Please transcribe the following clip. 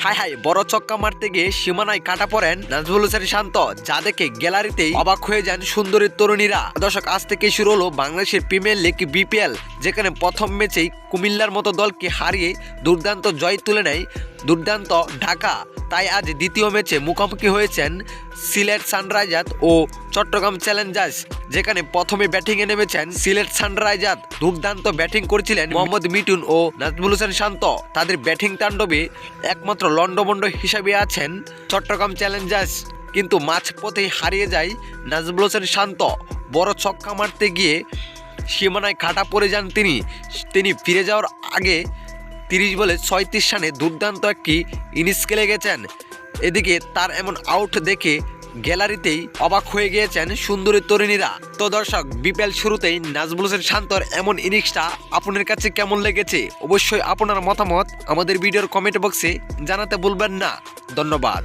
High high বড় ছক্কা মারতে গিয়ে সীমানায় কাটা পড়েন নাজমুল হোসেন শান্ত, যা দেখে গ্যালারিতেই অবাক হয়ে যান সুন্দরী তরুণীরা। দর্শক, আজ থেকে শুরু হলো বাংলাদেশের প্রিমিয়ার লিগ বিপিএল, যেখানে প্রথম ম্যাচেই কুমিল্লার মতো দলকে হারিয়ে দুর্দান্ত জয় তুলে নেয় দুর্দান্ত ঢাকা। তাই আজ দ্বিতীয় ম্যাচে মুখোমুখি হয়েছেন সিলেট সানরাইজার্স ও চট্টগ্রাম চ্যালেঞ্জার্স, যেখানে প্রথমে ব্যাটিংয়ে নেমেছেন সিলেট সানরাইজার্স। দুর্দান্ত ব্যাটিং করছিলেন মোহাম্মদ মিঠুন ও নাজমুল হোসেন শান্ত। তাদের ব্যাটিং তাণ্ডবে একমাত্র লন্ডভন্ড হিসাবে আছেন চট্টগ্রাম চ্যালেঞ্জার্স, কিন্তু মাঝপথেই হারিয়ে যায় নাজমুল হোসেন শান্ত। বড় ছক্কা মারতে গিয়ে সীমানায় কাটা পড়ে যান তিনি ফিরে যাওয়ার আগে 30 বলে 36 রানে দুর্দান্ত একটি ইনিংস খেলে গেছেন। এদিকে তার এমন আউট দেখে গ্যালারিতেই অবাক হয়ে গিয়েছেন সুন্দরী তরুণীরা। তো দর্শক, বিপিএল শুরুতেই নাজমুল হোসেন শান্তর এমন ইনিংসটা আপনার কাছে কেমন লেগেছে? অবশ্যই আপনার মতামত আমাদের ভিডিওর কমেন্ট বক্সে জানাতে ভুলবেন না। ধন্যবাদ।